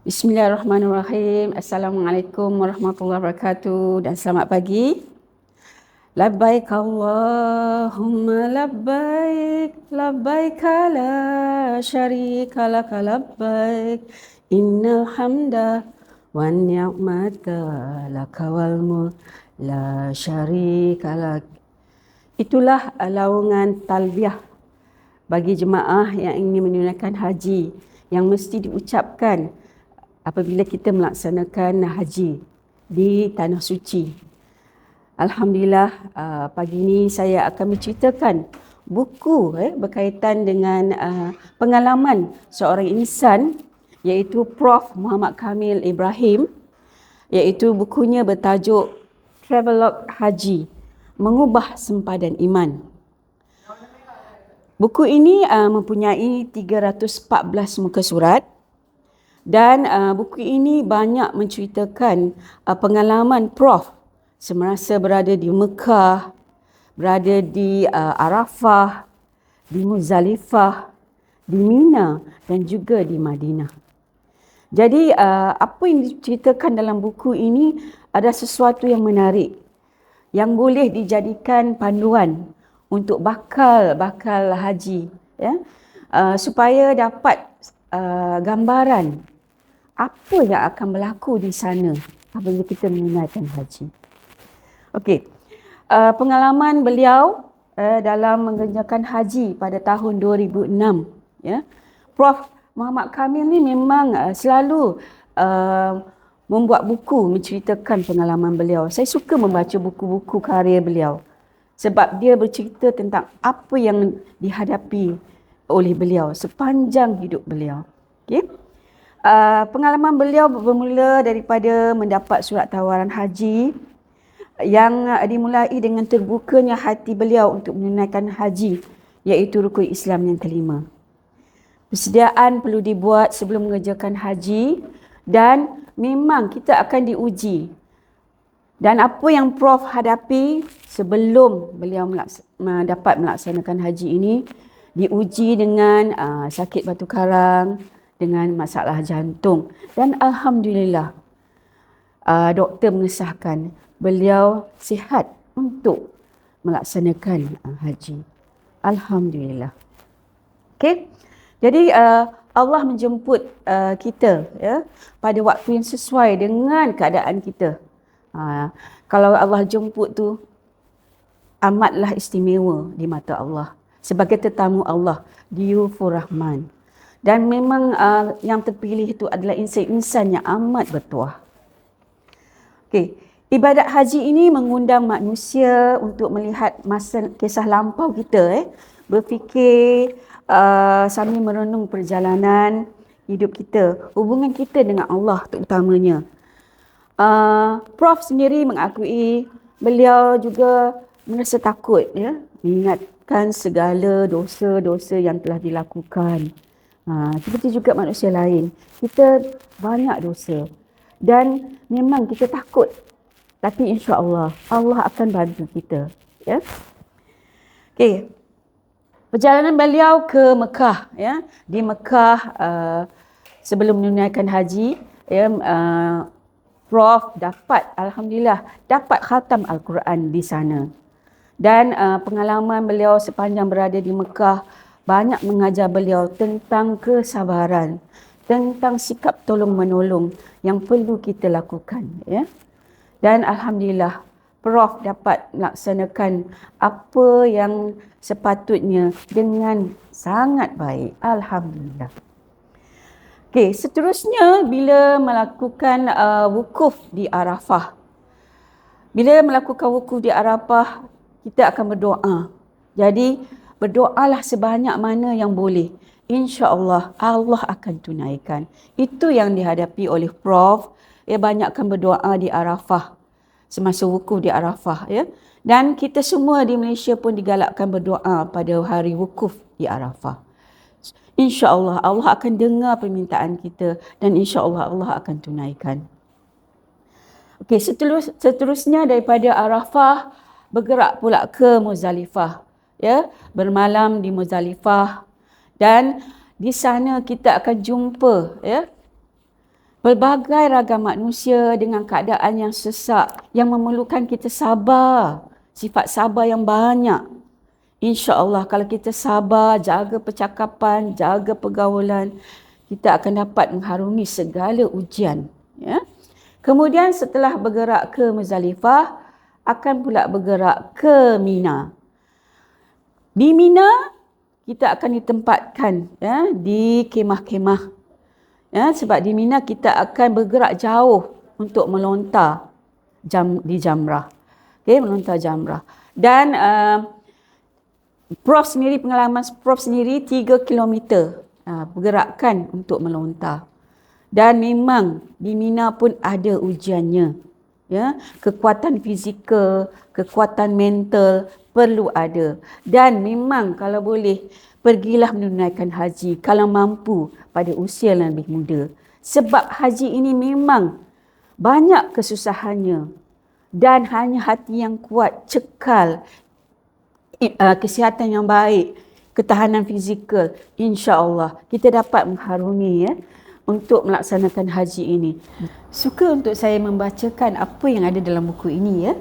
Bismillahirrahmanirrahim. Assalamualaikum warahmatullahi wabarakatuh dan selamat pagi. Labbaik Allahumma labbaik, labbaik la syarika lak labbaik, innal hamda wan ni'mata lak wal mulk la syarika lak. Itulah laungan talbiyah bagi jemaah yang ingin menunaikan haji yang mesti diucapkan apabila kita melaksanakan haji di Tanah Suci. Alhamdulillah, pagi ini saya akan menceritakan buku berkaitan dengan pengalaman seorang insan iaitu Prof. Muhammad Kamil Ibrahim, iaitu bukunya bertajuk Travelog Haji, Mengubah Sempadan Iman. Buku ini mempunyai 314 muka surat. Dan buku ini banyak menceritakan pengalaman Prof semasa berada di Mekah, berada di Arafah, di Muzdalifah, di Mina dan juga di Madinah. Jadi apa yang diceritakan dalam buku ini ada sesuatu yang menarik yang boleh dijadikan panduan untuk bakal haji, ya, supaya dapat gambaran apa yang akan berlaku di sana apabila kita menunaikan haji. Okey, pengalaman beliau dalam mengerjakan haji pada tahun 2006. Ya, Prof. Muhammad Kamil ni memang selalu membuat buku menceritakan pengalaman beliau. Saya suka membaca buku-buku karya beliau sebab dia bercerita tentang apa yang dihadapi oleh beliau sepanjang hidup beliau. Okey. Pengalaman beliau bermula daripada mendapat surat tawaran haji yang dimulai dengan terbukanya hati beliau untuk menunaikan haji, iaitu rukun Islam yang kelima. Persediaan perlu dibuat sebelum mengerjakan haji dan memang kita akan diuji. Dan apa yang Prof hadapi sebelum beliau dapat melaksanakan haji ini, diuji dengan sakit batu karang, dengan masalah jantung, dan alhamdulillah doktor mengesahkan beliau sihat untuk melaksanakan haji. Alhamdulillah. Okey. Jadi Allah menjemput kita, ya, pada waktu yang sesuai dengan keadaan kita. Kalau Allah jemput tu amatlah istimewa di mata Allah sebagai tetamu Allah, Diyufur Rahman. Dan memang yang terpilih itu adalah insan-insan yang amat bertuah. Okey, ibadat haji ini mengundang manusia untuk melihat masa kisah lampau kita, berfikir sambil merenung perjalanan hidup kita, hubungan kita dengan Allah terutamanya. Prof sendiri mengakui beliau juga merasa takut, ya, mengingatkan segala dosa-dosa yang telah dilakukan. Seperti juga manusia lain, kita banyak dosa dan memang kita takut, tapi insya-Allah Allah akan bantu kita, ya. Okey. Perjalanan beliau ke Mekah, ya. Di Mekah sebelum menunaikan haji, ya, Prof alhamdulillah dapat khatam Al-Quran di sana. Dan pengalaman beliau sepanjang berada di Mekah banyak mengajar beliau tentang kesabaran, tentang sikap tolong-menolong yang perlu kita lakukan, ya. Dan alhamdulillah Prof dapat melaksanakan apa yang sepatutnya dengan sangat baik. Alhamdulillah. Okey, seterusnya bila melakukan wukuf di Arafah. Bila melakukan wukuf di Arafah, kita akan berdoa. Jadi berdoalah sebanyak mana yang boleh. InsyaAllah Allah akan tunaikan. Itu yang dihadapi oleh Prof. Banyakkan berdoa di Arafah, semasa wukuf di Arafah, ya. Dan kita semua di Malaysia pun digalakkan berdoa pada hari wukuf di Arafah. InsyaAllah Allah akan dengar permintaan kita dan insyaAllah Allah akan tunaikan. Okey, seterusnya daripada Arafah bergerak pula ke Muzdalifah, ya, bermalam di Muzdalifah, dan di sana kita akan jumpa, ya, pelbagai ragam manusia dengan keadaan yang sesak, yang memerlukan kita sabar, sifat sabar yang banyak. InsyaAllah kalau kita sabar, jaga percakapan, jaga pergaulan, kita akan dapat mengharungi segala ujian. Ya. Kemudian setelah bergerak ke Muzdalifah, akan pula bergerak ke Mina. Di Mina, kita akan ditempatkan di kemah-kemah. Sebab di Mina kita akan bergerak jauh untuk melontar di Jamrah. Melontar Jamrah. Dan pengalaman Prof sendiri 3 kilometer pergerakan untuk melontar. Dan memang di Mina pun ada ujiannya. Ya, kekuatan fizikal, kekuatan mental perlu ada. Dan memang kalau boleh, pergilah menunaikan haji kalau mampu pada usia yang lebih muda. Sebab haji ini memang banyak kesusahannya. Dan hanya hati yang kuat, cekal, kesihatan yang baik, ketahanan fizikal, insya-Allah kita dapat mengharungi untuk melaksanakan haji ini. Suka untuk saya membacakan apa yang ada dalam buku ini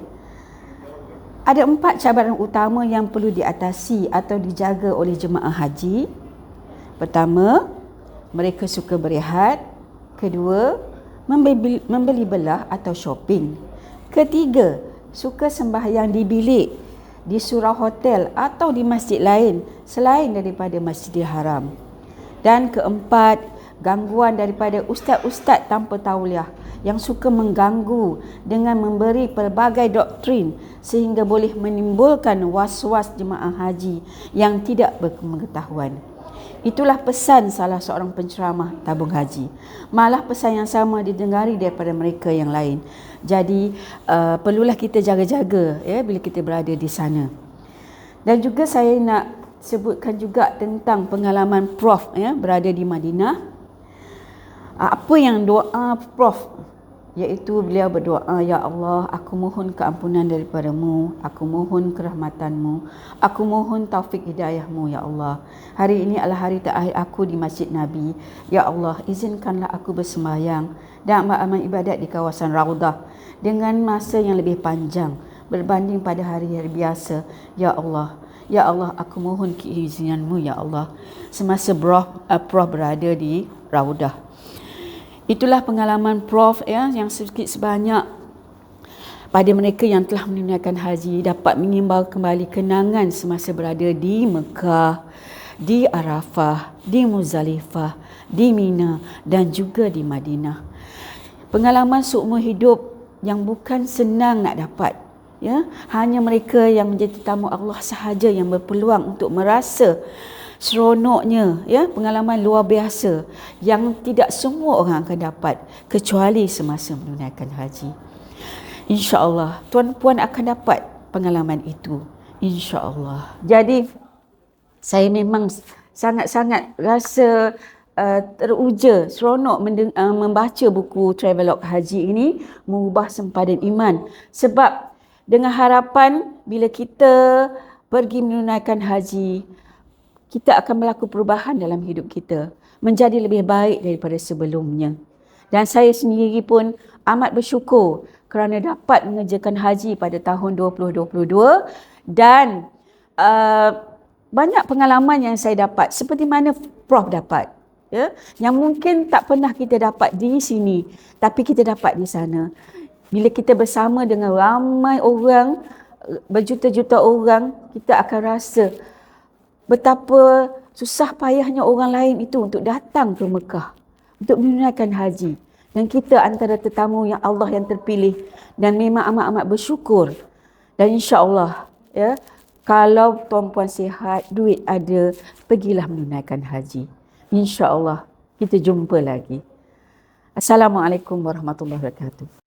Ada 4 cabaran utama yang perlu diatasi atau dijaga oleh jemaah haji. Pertama, mereka suka berehat. Kedua, membeli belah atau shopping. Ketiga, suka sembahyang di bilik, di surau hotel atau di masjid lain selain daripada Masjidil Haram. Dan keempat, gangguan daripada ustaz-ustaz tanpa tauliah yang suka mengganggu dengan memberi pelbagai doktrin sehingga boleh menimbulkan was-was jemaah haji yang tidak berpengetahuan. Itulah pesan salah seorang penceramah tabung haji. Malah pesan yang sama didengari daripada mereka yang lain. Jadi perlulah kita jaga-jaga bila kita berada di sana. Dan juga saya nak sebutkan juga tentang pengalaman Prof berada di Madinah. Apa yang doa Prof, iaitu beliau berdoa, Ya Allah, aku mohon keampunan daripada-Mu, aku mohon kerahmatan-Mu, aku mohon taufik hidayah-Mu, Ya Allah. Hari ini adalah hari terakhir aku di Masjid Nabi. Ya Allah, izinkanlah aku bersembahyang dan amal-amal ibadat di kawasan Raudah dengan masa yang lebih panjang berbanding pada hari-hari biasa. Ya Allah, Ya Allah, aku mohon keizinan-Mu, Ya Allah. Semasa Prof berada di Raudah. Itulah pengalaman Prof yang sedikit sebanyak pada mereka yang telah menunaikan haji dapat mengimbau kembali kenangan semasa berada di Mekah, di Arafah, di Muzdalifah, di Mina dan juga di Madinah. Pengalaman seumur hidup yang bukan senang nak dapat. Hanya mereka yang menjadi tetamu Allah sahaja yang berpeluang untuk merasa seronoknya pengalaman luar biasa yang tidak semua orang akan dapat kecuali semasa menunaikan haji. InsyaAllah tuan-puan akan dapat pengalaman itu, InsyaAllah. Jadi saya memang sangat-sangat rasa teruja, seronok membaca buku Travelog Haji ini, Mengubah Sempadan Iman. Sebab dengan harapan bila kita pergi menunaikan haji, kita akan berlaku perubahan dalam hidup kita, menjadi lebih baik daripada sebelumnya. Dan saya sendiri pun amat bersyukur kerana dapat mengerjakan haji pada tahun 2022 dan banyak pengalaman yang saya dapat seperti mana Prof dapat. Yang mungkin tak pernah kita dapat di sini, tapi kita dapat di sana. Bila kita bersama dengan ramai orang, berjuta-juta orang, kita akan rasa betapa susah payahnya orang lain itu untuk datang ke Mekah, untuk menunaikan haji. Dan kita antara tetamu yang Allah yang terpilih dan memang amat-amat bersyukur. Dan insya-Allah kalau tuan-puan sihat, duit ada, pergilah menunaikan haji. InsyaAllah kita jumpa lagi. Assalamualaikum warahmatullahi wabarakatuh.